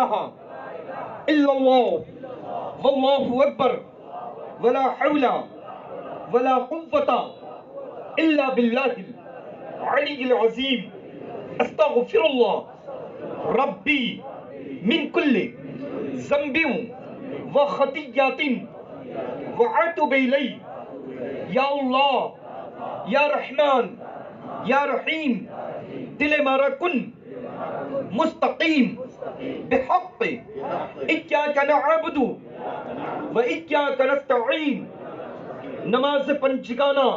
إلا الله والله أكبر ولا حول ولا قوة إلا بالله العلي العظيم أستغفر الله ربي من كل ذنب وخطيئة وأتوب إليه یا اللہ یا رحمان یا رحیم دل ہمارا کن مستقیم بحق ایاک نعبد و ایاک نستعین. نماز پنجگانہ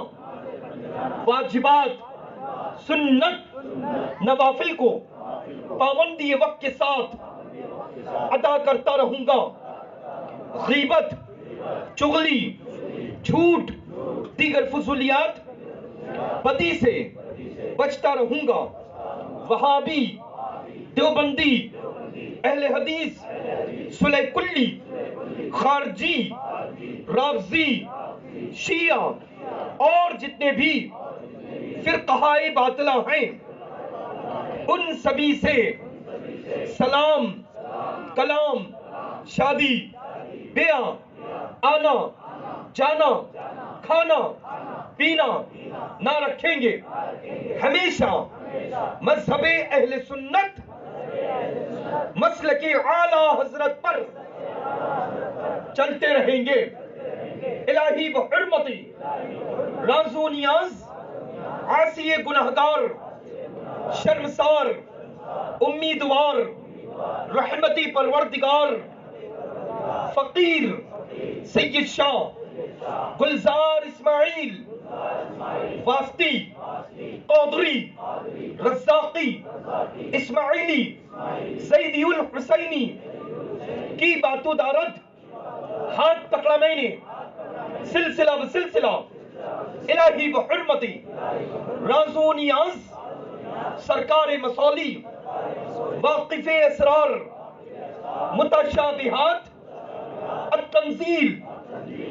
واجبات سنت نوافل کو پابندی وقت کے ساتھ ادا کرتا رہوں گا. غیبت، چغلی، جھوٹ، دیگر فضولیات بدی سے بچتا رہوں گا. وہابی، دیوبندی، اہل حدیث، صلح کلی، خارجی، رافضی، شیعہ اور جتنے بھی فرقہ باطلہ ہیں ان سبھی سے سلام، کلام، شادی، بیاہ، آنا جانا، کھانا پینا نہ رکھیں گے. ہمیشہ مذہب اہل سنت مسلک اعلی حضرت پر چلتے رہیں گے. الہی بحرمتی راز و نیاز، عاصی گنہگار، شرمسار، امیدوار، رحمتی پروردگار، فقیر سید شاہ گلزار اسماعیل واسطی قادری رزاقی اسماعیلی زیدی الحسینی کی باتو دارد ہاتھ پکڑا میں نے سلسلہ بسلسلہ. الہی بحرمتی راز و نیاز سرکار مصالی واقف اسرار متشابہات التنزیل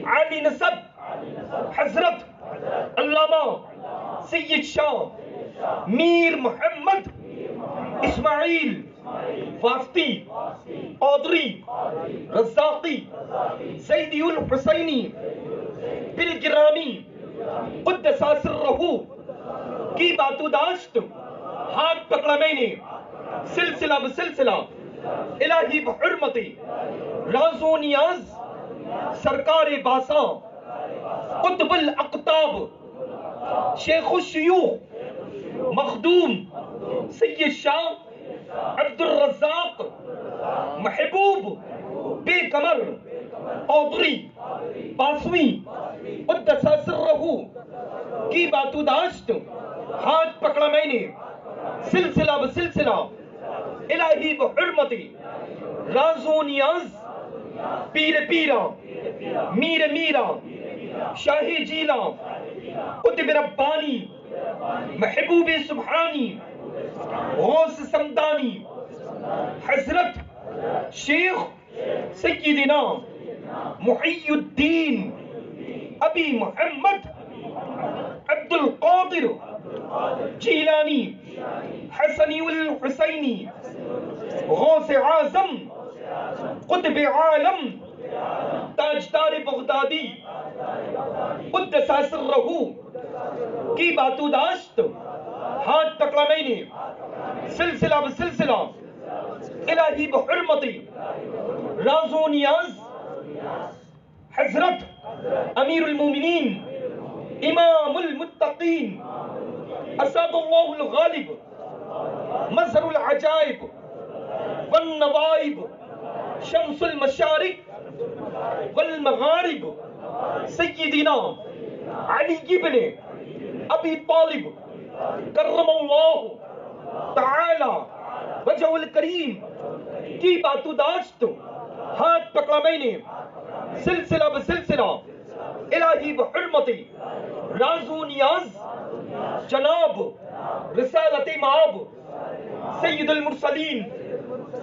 عالی نسب حضرت علامہ سید شاہ میر محمد اسماعیل واسطی قادری رزاقی زیدی الحسینی بالگرامی قدس سرہ کی باتو داشت ہاتھ پکڑا میں نے سلسلہ بسلسلہ. الہی بحرمتی راز و نیاز سرکار باساں قطب الاقطاب شیخ الشیوخ مخدوم سید شاہ عبد الرزاق محبوب بے کمر قادری باسوی قدس سرہ کی باتو داشت ہاتھ پکڑا میں نے سلسلہ بسلسلہ. الہی بحرمتی راز و نیاز پیر پیرا میر میرا شاہ جیلا قطب ربانی محبوب سبحانی غوث سمدانی حضرت شیخ سیدنا محی الدین ابی محمد عبد القادر جیلانی حسنی الحسینی غوث اعظم قطب عالم تاجدار بغدادی قدس سرہ کی باتو داشت ہاتھ پکڑا میں نے سلسلہ بسلسلہ. الہی بحرمتی راز و نیاز حضرت امیر المومنین امام المتقین اسد اللہ الغالب مظہر العجائب والنوائب شمس المشارق والمغارب سیدنا علی بن ابی طالب کرم اللہ تعالی وجہ الکریم کی باتو داشت ہاتھ پکڑا میں نے سلسلہ بسلسلہ. الہی بحرمتی راز و نیاز جناب رسالت مآب سید المرسلین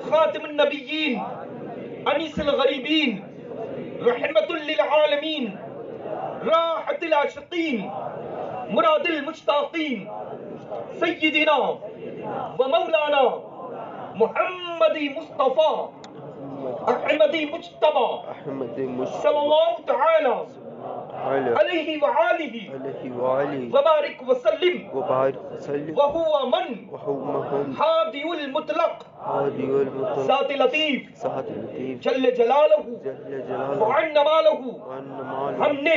خاتم النبیین انیس الغریبین رحمت للعالمین راحت العاشقین مراد المشتاقین سیدنا و مولانا محمدی مصطفیٰ احمدی مجتبی احمد صلی اللہ تعالی علیہ وآلہ وبارک وسلم وبارك وسلم وهو من وحومهم ہادی المطلق هادي والمطلق ذات لطیف سعد اللطيف جل جلالہ جل جلاله وعن مالہ وأن ماله ہم نے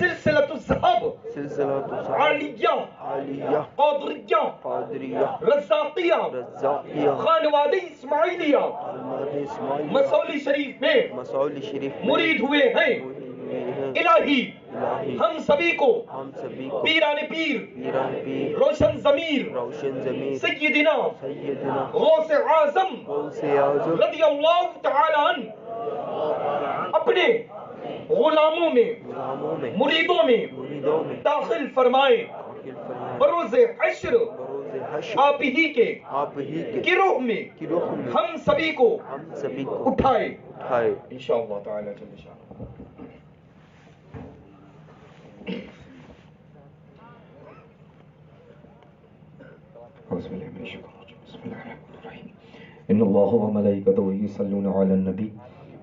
سلسلۃ الذهب سلسلة عالیہ عالیہ قادریہ قادریہ رزاقیہ رزاقیہ خانوادہ اسماعیلیہ الماد اسماعیل مسولی شریف میں مسعود شریف میں مرید ہوئے ہیں ہیں الہی الہی ہم سبھی کو ہم سبھی کو پیران پیر پیران پیر روشن ضمیر روشن ضمیر سیدنا سیدنا غوث اعظم غوث اعظم رضی اللہ تعالی عنہ اپنے غلاموں میں غلاموں میں مریدوں میں مریدوں میں داخل فرمائے داخل فرمائے بروز حشر بروز حشر آپ ہی کے آپ ہی کے گروہ میں گروہ میں ہم سبھی کو ہم سبھی کو اٹھائے اٹھائے انشاءاللہ تعالی جل شانہ. اعوذ باللہ من الشیطان الرجیم. بسم اللہ الرحمن الرحیم. ان اللہ وملائکتہ یصلون علی النبی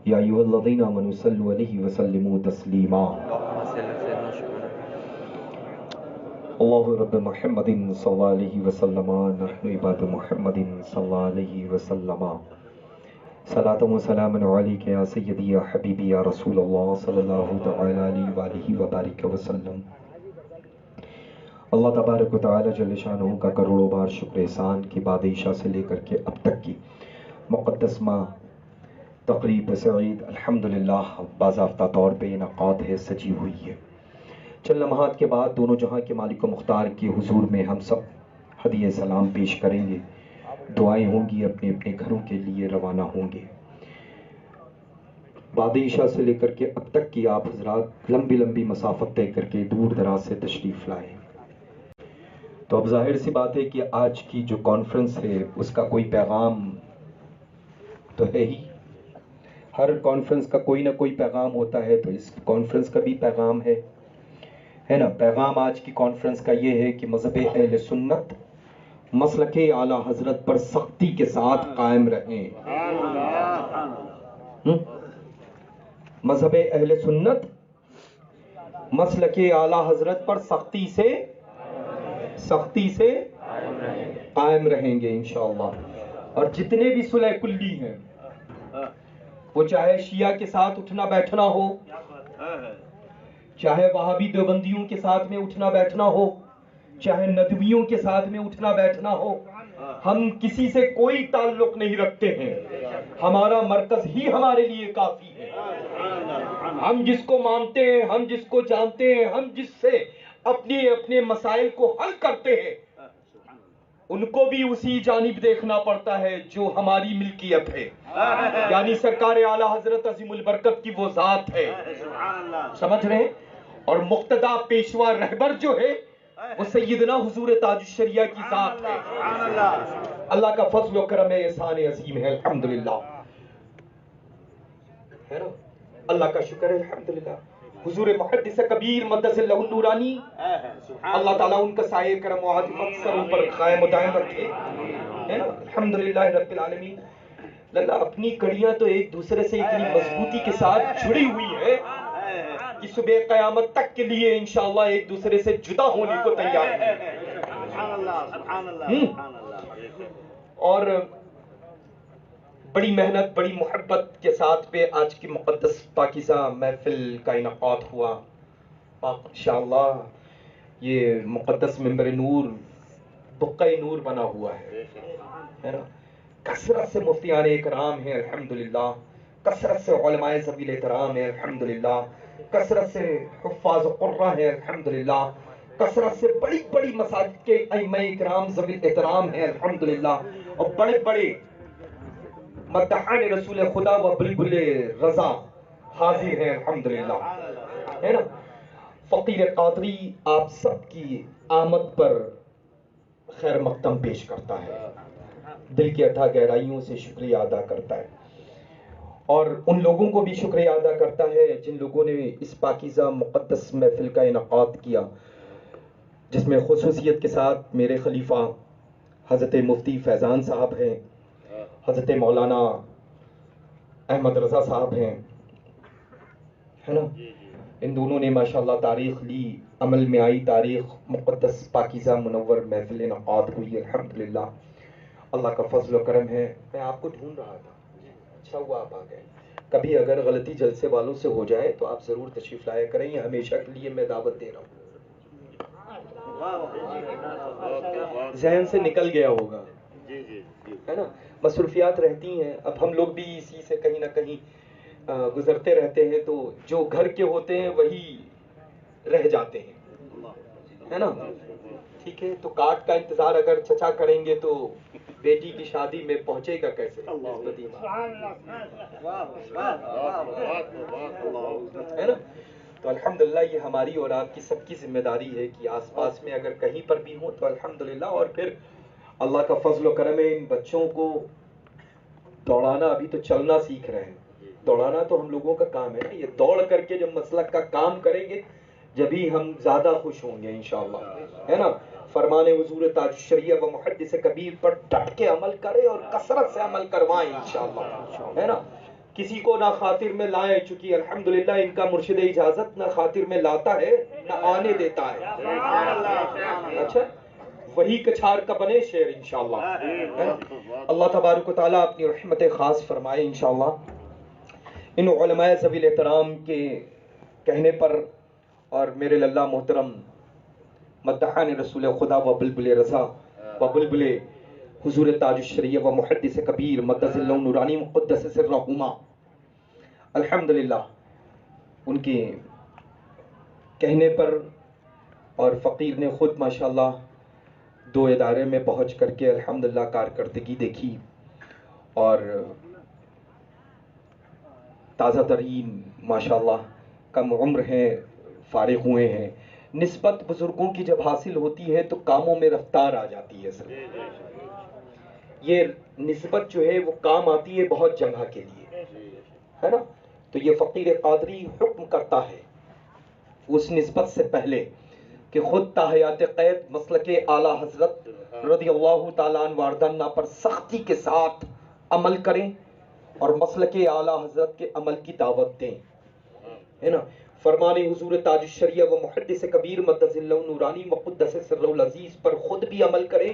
یا ایھا الذین آمنوا صلوا علیہ وسلموا تسلیما. اللهم صل على سيدنا اللہ رب محمد صلی اللہ علیہ وسلم نحن عباد محمد صلی اللہ علیہ وسلم صلاۃ و سلام علیک یا سیدی یا حبیبی یا رسول اللہ صلی اللہ تعالی علیہ وآلہ وبارک وسلم. اللہ تبارک و تعالی جل شانہ کا کروڑوں بار شکر احسان کہ بعد عشاء سے لے کر کے اب تک کی مقدس ماہ تقریب سعید الحمدللہ باضابطہ طور پہ انعقاد ہے، سجی ہوئی ہے. چند لمحات کے بعد دونوں جہاں کے مالک و مختار کے حضور میں ہم سب ہدیہ سلام پیش کریں گے، دعائیں ہوں گی، اپنے اپنے گھروں کے لیے روانہ ہوں گے. بعد عشاء سے لے کر کے اب تک کی آپ حضرات لمبی لمبی مسافت طے کر کے دور دراز سے تشریف لائے. تو اب ظاہر سی بات ہے کہ آج کی جو کانفرنس ہے اس کا کوئی پیغام تو ہے ہی. ہر کانفرنس کا کوئی نہ کوئی پیغام ہوتا ہے، تو اس کانفرنس کا بھی پیغام ہے نا. پیغام آج کی کانفرنس کا یہ ہے کہ مذہب اہل سنت مسلک اعلیٰ حضرت پر سختی کے ساتھ قائم رہیں. مذہب اہل سنت مسلک اعلیٰ حضرت پر سختی سے قائم رہیں گے انشاءاللہ. اور جتنے بھی صلح کلی ہیں، وہ چاہے شیعہ کے ساتھ اٹھنا بیٹھنا ہو، چاہے وہابی دیوبندیوں کے ساتھ میں اٹھنا بیٹھنا ہو، چاہے ندویوں کے ساتھ میں اٹھنا بیٹھنا ہو، ہم کسی سے کوئی تعلق نہیں رکھتے ہیں. ہمارا مرکز ہی ہمارے لیے کافی ہے. ہم جس کو مانتے ہیں، ہم جس کو جانتے ہیں، ہم جس سے اپنے مسائل کو حل کرتے ہیں، ان کو بھی اسی جانب دیکھنا پڑتا ہے جو ہماری ملکیت ہے، یعنی سرکار اعلیٰ حضرت عظیم البرکت کی وہ ذات ہے. سمجھ رہے ہیں؟ اور مقتدیٰ پیشوا رہبر جو ہے وہ سیدنا حضور تاج الشریعہ کی ذات ہے. اللہ کا فضل و کرم احسان عظیم ہے الحمدللہ. ہے نا؟ اللہ کا شکر ہے الحمدللہ. حضور محدث کبیر مدث اللہ النورانی، اللہ تعالیٰ ان کا سایہ کرم و عاطفت سروں پر قائم و دائم رکھے. ہے نا؟ الحمدللہ رب العالمین. اللہ اپنی کڑیاں تو ایک دوسرے سے اتنی مضبوطی کے ساتھ جڑی ہوئی ہے کہ صبح قیامت تک کے لیے انشاءاللہ ایک دوسرے سے جدا ہونے کو تیار ہے. اور بڑی محنت، بڑی محبت کے ساتھ پہ آج کی مقدس پاکیزہ محفل کا انعقاد ہوا. انشاءاللہ یہ مقدس منبر نور بقعہ نور بنا ہوا ہے نا. کثرت سے مفتیان اکرام ہیں الحمدللہ، کثرت سے علماء ذوی الاحترام ہیں الحمدللہ، کثرت سے حفاظ قرہ ہیں الحمدللہ، کثرت سے بڑی بڑی مساجد کے ائمہ اکرام ذوی الاحترام ہیں الحمدللہ، اور بڑے بڑے مدحان رسول خدا و بلبل رضا حاضر ہیں الحمدللہ. ہے نا؟ فقیر قادری آپ سب کی آمد پر خیر مقدم پیش کرتا ہے، دل کی اتھا گہرائیوں سے شکریہ ادا کرتا ہے، اور ان لوگوں کو بھی شکریہ ادا کرتا ہے جن لوگوں نے اس پاکیزہ مقدس محفل کا انعقاد کیا، جس میں خصوصیت کے ساتھ میرے خلیفہ حضرت مفتی فیضان صاحب ہیں، حضرت مولانا احمد رضا صاحب ہیں، ہے نا، ان دونوں نے ماشاءاللہ تاریخ لی، عمل میں آئی تاریخ، مقدس پاکیزہ منور محفل انعقاد ہوئی الحمدللہ، اللہ کا فضل و کرم ہے۔ میں آپ کو ڈھونڈ رہا تھا، اچھا ہوا آپ آ گئے۔ کبھی اگر غلطی جلسے والوں سے ہو جائے تو آپ ضرور تشریف لایا کریں، یہ ہمیشہ کے لیے میں دعوت دے رہا ہوں۔ ذہن سے نکل گیا ہوگا، ہے نا، مصروفیات رہتی ہیں، اب ہم لوگ بھی اسی سے کہیں نہ کہیں گزرتے رہتے ہیں، تو جو گھر کے ہوتے ہیں وہی رہ جاتے ہیں، ہے نا۔ ٹھیک ہے، تو کارڈ کا انتظار اگر چچا کریں گے تو بیٹی کی شادی میں پہنچے گا کیسے، ہے نا۔ تو الحمدللہ یہ ہماری اور آپ کی سب کی ذمہ داری ہے کہ آس پاس میں اگر کہیں پر بھی ہوں تو الحمدللہ، اور پھر اللہ کا فضل و کرم ہے، ان بچوں کو دوڑانا، ابھی تو چلنا سیکھ رہے ہیں، دوڑانا تو ہم لوگوں کا کام ہے نا، یہ دوڑ کر کے جب مسلک کا کام کریں گے جبھی ہم زیادہ خوش ہوں گے انشاءاللہ، ہے نا۔ فرمان حضور تاج الشریعہ و محدث کبیر پر ڈٹ کے عمل کرے اور کثرت سے عمل کروائیں انشاءاللہ، ہے نا۔ کسی کو نہ خاطر میں لائے، چونکہ الحمدللہ ان کا مرشد اجازت نہ خاطر میں لاتا ہے نہ آنے دیتا ہے، اچھا، وہی کچھار کا بنے شعر انشاءاللہ۔ اللہ تبارک و تعالیٰ اپنی رحمت خاص فرمائے انشاءاللہ۔ ان علماء ذوی الاحترام کے کہنے پر اور میرے للہ محترم مدحان رسول خدا و بلبل رضا و بلبل حضور تاج الشریعہ و محدث کبیر مدظ اللہ نورانی مقدس سرہما، الحمدللہ ان کے کہنے پر اور فقیر نے خود ماشاءاللہ 2 ادارے میں پہنچ کر کے الحمدللہ کارکردگی دیکھی، اور تازہ ترین ماشاءاللہ کم عمر ہیں، فارغ ہوئے ہیں۔ نسبت بزرگوں کی جب حاصل ہوتی ہے تو کاموں میں رفتار آ جاتی ہے سر، یہ نسبت جو ہے وہ کام آتی ہے بہت جگہ کے لیے، ہے نا۔ تو یہ فقیر قادری حکم کرتا ہے اس نسبت سے پہلے کہ خود تا حیات قید مسلک اعلیٰ حضرت رضی اللہ تعالیٰ عنہ واردانہ پر سختی کے ساتھ عمل کریں اور مسلک اعلیٰ حضرت کے عمل کی دعوت دیں، ہے نا۔ فرمان حضور تاج الشریعہ و محدث کبیر مدظ اللہ نورانی مقدس سر العزیز پر خود بھی عمل کریں،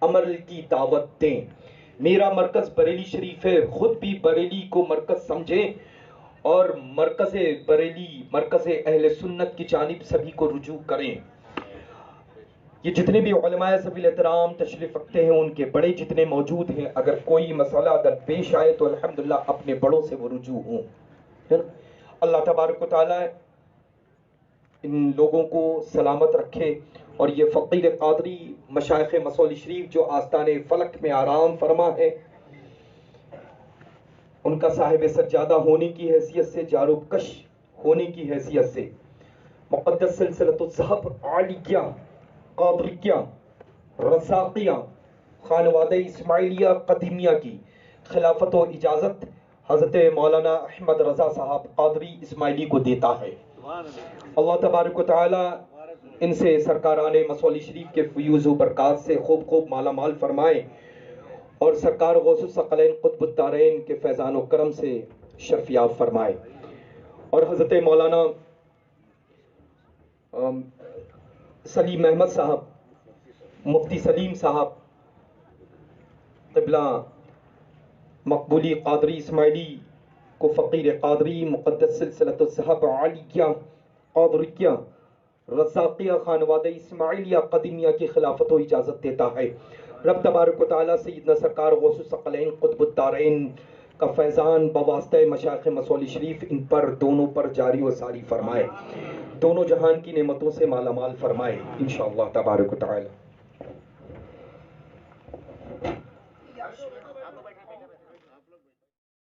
عمل کی دعوت دیں۔ میرا مرکز بریلی شریف ہے، خود بھی بریلی کو مرکز سمجھیں اور مرکز بریلی، مرکز اہل سنت کی جانب سبھی کو رجوع کریں۔ یہ جتنے بھی علماء ذوی الاحترام تشریف رکھتے ہیں، ان کے بڑے جتنے موجود ہیں، اگر کوئی مسئلہ اگر پیش آئے تو الحمدللہ اپنے بڑوں سے وہ رجوع ہوں، ہے نا۔ اللہ تبارک و تعالیٰ ان لوگوں کو سلامت رکھے، اور یہ فقیر قادری مشائخ مصولی شریف جو آستان فلک میں آرام فرما ہے، ان کا صاحب سجادہ ہونے کی حیثیت سے، جاروب کش ہونے کی حیثیت سے، مقدس سلسلۃ الذہب عالیہ قادریہ رزاقیہ خانوادہ اسماعیلیہ قدیمیہ کی خلافت و اجازت حضرت مولانا احمد رضا صاحب قادری اسماعیلی کو دیتا ہے۔ اللہ تبارک و تعالی ان سے سرکاران مصولی شریف کے فیوز و برکات سے خوب خوب مالا مال فرمائے، اور سرکار غوث الثقلین قطب الدارین کے فیضان و کرم سے شرفیاب فرمائے، اور حضرت مولانا سلیم احمد صاحب، مفتی سلیم صاحب قبلہ مقبولی قادری اسماعیلی کو فقیر قادری مقدس سلسلۃ الذہب عالیہ قادریہ رزاقیہ خانوادہ اسماعیلیہ قدیمیہ کی خلافت و اجازت دیتا ہے۔ رب تبارک و تعالیٰ سیدنا سرکار غوث الثقلین قطب الدارین کا فیضان بواسطہ مشائخ مصولی شریف ان پر دونوں پر جاری و ساری فرمائے، دونوں جہان کی نعمتوں سے مالا مال فرمائے انشاءاللہ تبارک و تعالی۔